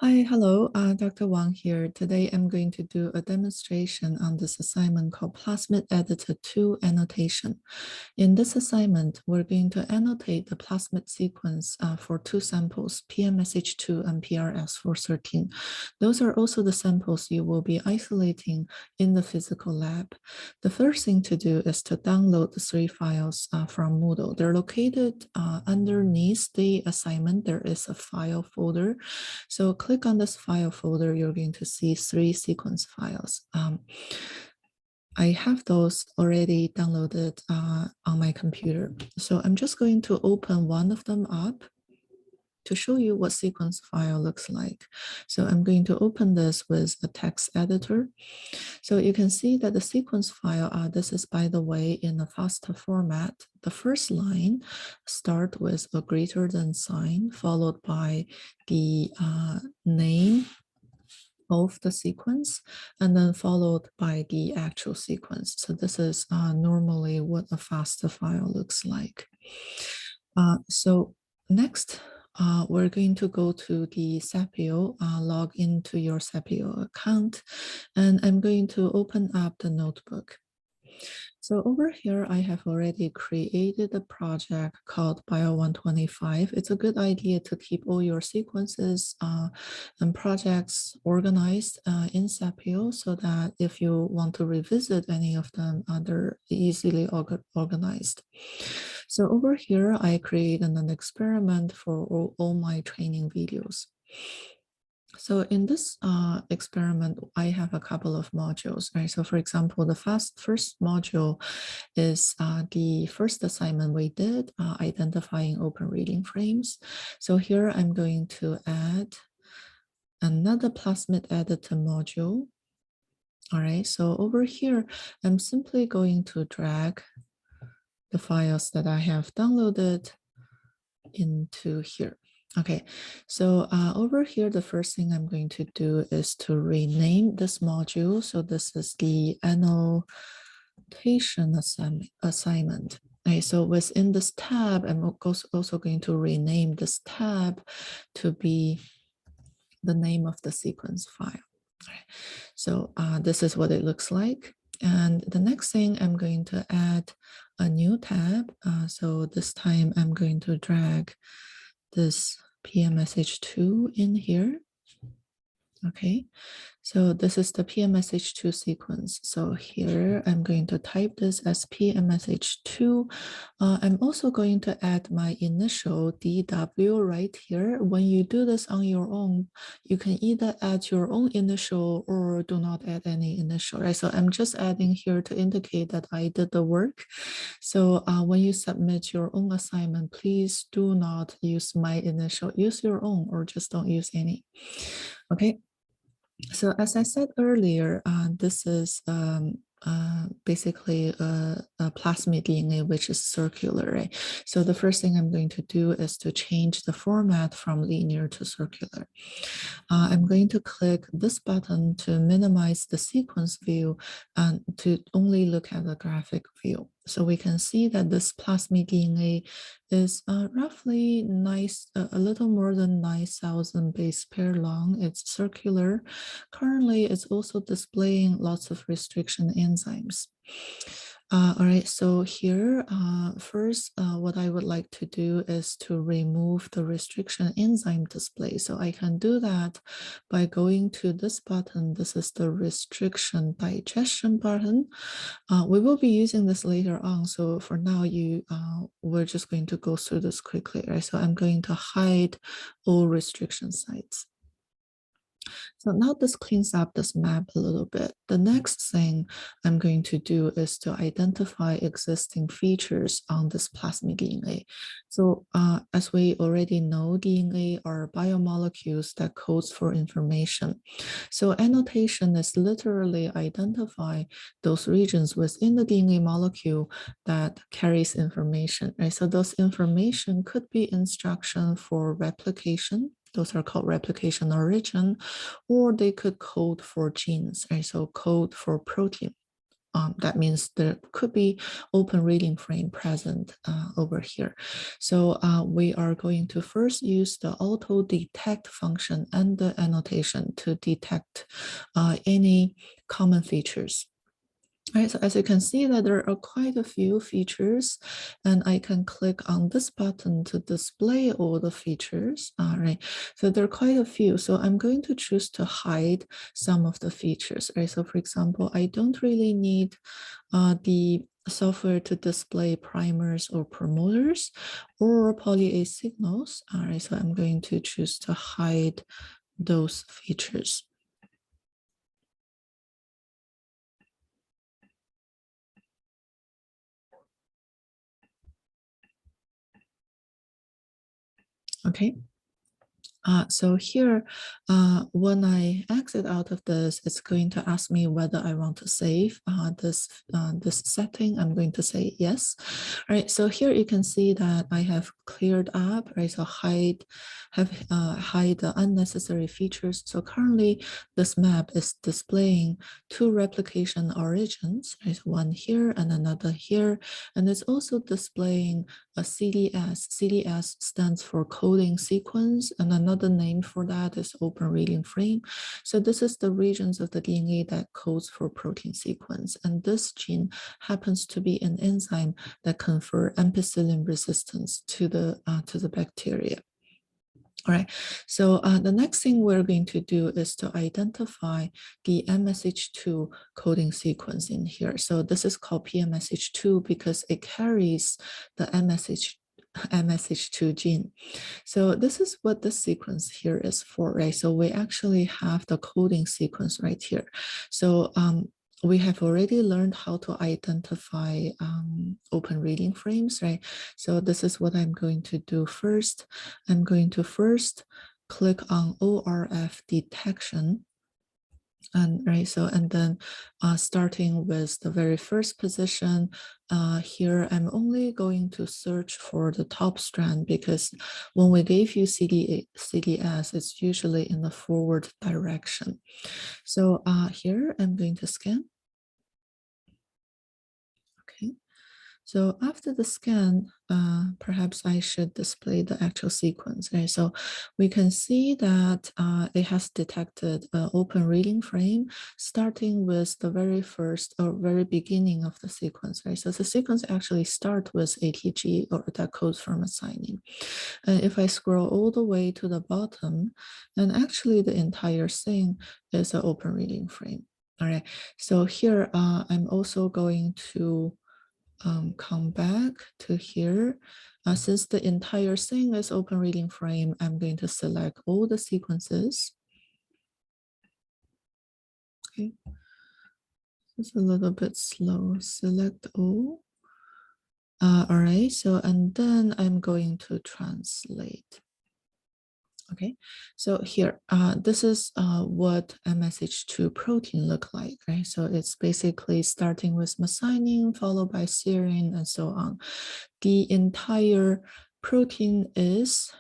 Hi, hello, Dr. Wang here. Today I'm going to do a demonstration on this assignment called Plasmid Editor 2 Annotation. In this assignment, we're going to annotate the plasmid sequence for two samples, PMSH2 and PRS413. Those are also the samples you will be isolating in the physical lab. The first thing to do is to download the three files from Moodle. They're located underneath the assignment. There is a file folder. So click on this file folder, you're going to see three sequence files. I have those already downloaded on my computer. So I'm just going to open one of them up to show you what sequence file looks like. So I'm going to open this with a text editor. So you can see that the sequence file, this is, by the way, in a FASTA format. The first line start with a greater than sign, followed by the name of the sequence, and then followed by the actual sequence. So this is normally what a FASTA file looks like. So next, we're going to go to the Sapio, log into your Sapio account, and I'm going to open up the notebook. So over here, I have already created a project called Bio125. It's a good idea to keep all your sequences and projects organized in Sapio so that if you want to revisit any of them, they're easily organized. So over here, I created an experiment for all my training videos. So in this experiment, I have a couple of modules, right? So for example, the first module is the first assignment we did, identifying open reading frames. So here I'm going to add another plasmid editor module. All right, so over here, I'm simply going to drag the files that I have downloaded into here. Okay, so over here, the first thing I'm going to do is to rename this module. So this is the annotation assignment. Okay, so within this tab, I'm also going to rename this tab to be the name of the sequence file. Okay, so this is what it looks like. And the next thing, I'm going to add a new tab. So this time I'm going to drag this PMSH2 in here. Okay, so this is the PMSH2 sequence. So here I'm going to type this as PMSH2. I'm also going to add my initial DW right here. When you do this on your own, you can either add your own initial or do not add any initial, right? So I'm just adding here to indicate that I did the work. So when you submit your own assignment, please do not use my initial, use your own or just don't use any. Okay. So as I said earlier, this is basically a plasmid DNA, which is circular, right? So the first thing I'm going to do is to change the format from linear to circular. I'm going to click this button to minimize the sequence view and to only look at the graphic view. So we can see that this plasmid DNA is roughly a little more than 9,000 base pair long. It's circular. Currently, it's also displaying lots of restriction enzymes. All right, so here, first, what I would like to do is to remove the restriction enzyme display. So I can do that by going to this button. This is the restriction digestion button. We will be using this later on. So for now, we're just going to go through this quickly, right? So I'm going to hide all restriction sites. So now this cleans up this map a little bit. The next thing I'm going to do is to identify existing features on this plasmid DNA. So as we already know, DNA are biomolecules that codes for information. So annotation is literally identify those regions within the DNA molecule that carries information, right? So those information could be instruction for replication. Those are called replication origin, or they could code for genes, right? So code for protein. that means there could be open reading frame present over here. So we are going to first use the auto detect function and the annotation to detect any common features. Right, so as you can see that there are quite a few features, and I can click on this button to display all the features. All right, so there are quite a few. So I'm going to choose to hide some of the features. Right, so for example, I don't really need the software to display primers or promoters or poly-A signals. All right, so I'm going to choose to hide those features. Okay. So here, when I exit out of this, it's going to ask me whether I want to save this setting. I'm going to say yes. All right, so here you can see that I have cleared up, right? So hide the unnecessary features. So currently this map is displaying two replication origins, right? One here and another here. And it's also displaying a CDS. CDS stands for coding sequence, and another name for that is open reading frame. So this is the regions of the DNA that codes for protein sequence. And this gene happens to be an enzyme that confer ampicillin resistance to the bacteria. All right, so the next thing we're going to do is to identify the MSH2 coding sequence in here. So this is called PMSH2 because it carries the MSH2 gene. So this is what the sequence here is for, right? So we actually have the coding sequence right here. So we have already learned how to identify open reading frames, right? So this is what I'm going to do first. I'm going to first click on ORF detection. And then starting with the very first position, here I'm only going to search for the top strand because when we gave you CDS, it's usually in the forward direction. So here I'm going to scan. Okay. So after the scan, perhaps I should display the actual sequence, right? So we can see that it has detected an open reading frame starting with the very first or very beginning of the sequence, right? So the sequence actually starts with ATG or that codes for methionine. And if I scroll all the way to the bottom, then actually the entire thing is an open reading frame. All right, so here I'm also going to come back to here. Since the entire thing is open reading frame, I'm going to select all the sequences. Okay, it's a little bit slow. Select all. All right, so and then I'm going to translate. Okay, so here, this is what MSH2 protein look like, right? So it's basically starting with methionine, followed by serine, and so on. The entire protein is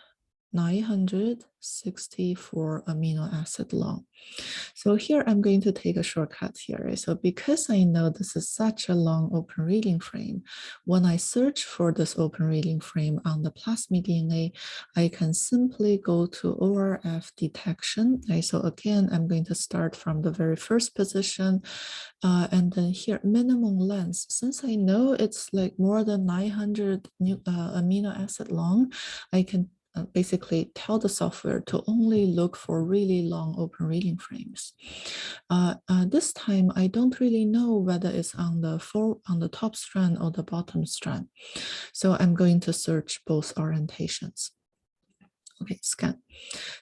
964 amino acid long. So here I'm going to take a shortcut here. Right? So because I know this is such a long open reading frame, when I search for this open reading frame on the plasmid DNA, I can simply go to ORF detection. Right? So again, I'm going to start from the very first position. And then here, minimum length. Since I know it's like more than 900 amino acid long, I can basically tell the software to only look for really long open reading frames. This time, I don't really know whether it's on the top strand or the bottom strand. So I'm going to search both orientations. Okay, scan.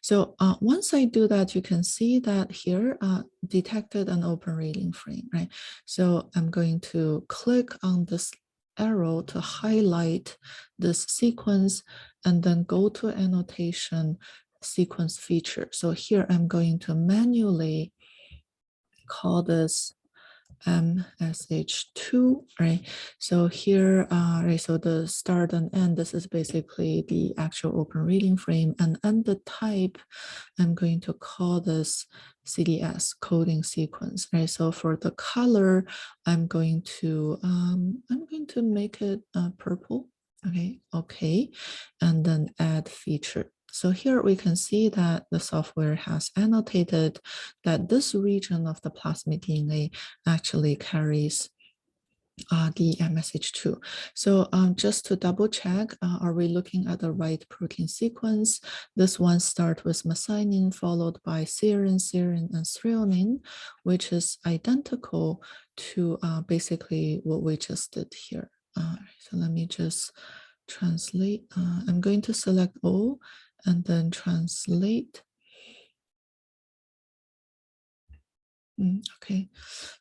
So once I do that, you can see that here detected an open reading frame, right? So I'm going to click on this arrow to highlight this sequence and then go to annotation sequence feature. So here I'm going to manually call this MSH2, right? So here, right, so the start and end, this is basically the actual open reading frame, and the type, I'm going to call this CDS, coding sequence, right? So for the color, I'm going to make it purple, okay, and then add feature. So here we can see that the software has annotated that this region of the plasmid DNA actually carries the MSH2. So just to double check, are we looking at the right protein sequence? This one starts with methionine followed by serine, serine, and threonine, which is identical to basically what we just did here. So let me just translate. I'm going to select all and then translate. Okay,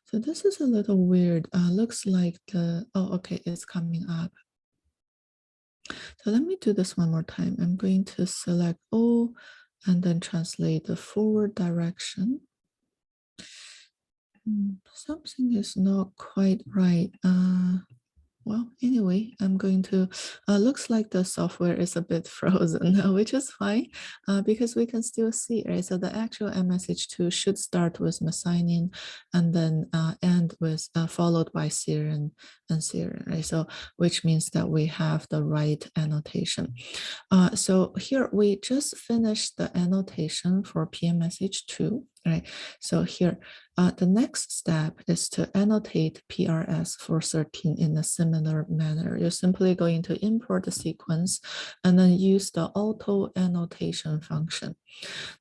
so this is a little weird. Looks like okay, it's coming up. So let me do this one more time. I'm going to select all and then translate the forward direction. Something is not quite right. Well, anyway, I'm going to, looks like the software is a bit frozen, which is fine because we can still see, right? So the actual MSH2 should start with methionine and then end with, followed by serine and serine, right? So which means that we have the right annotation. So here we just finished the annotation for PMSH2, right? So here, the next step is to annotate PRS413 in a similar manner. You're simply going to import the sequence and then use the auto annotation function.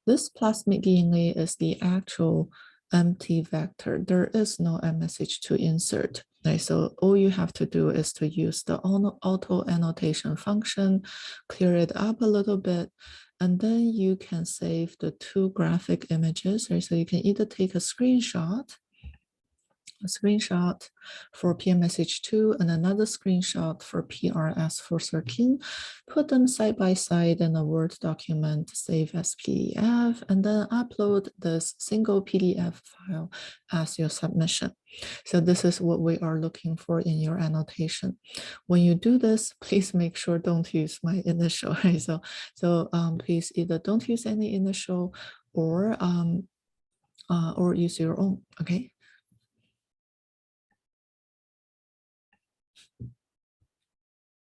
This plasmid DNA is the actual empty vector. There is no MSH2 insert. Right? So all you have to do is to use the auto annotation function, clear it up a little bit, and then you can save the two graphic images. Right? So you can either take a screenshot for PMSH2 and another screenshot for PRS413, put them side by side in a Word document, save as PDF, and then upload this single PDF file as your submission. So this is what we are looking for in your annotation. When you do this, please make sure don't use my initial, right? So please either don't use any initial or use your own, okay?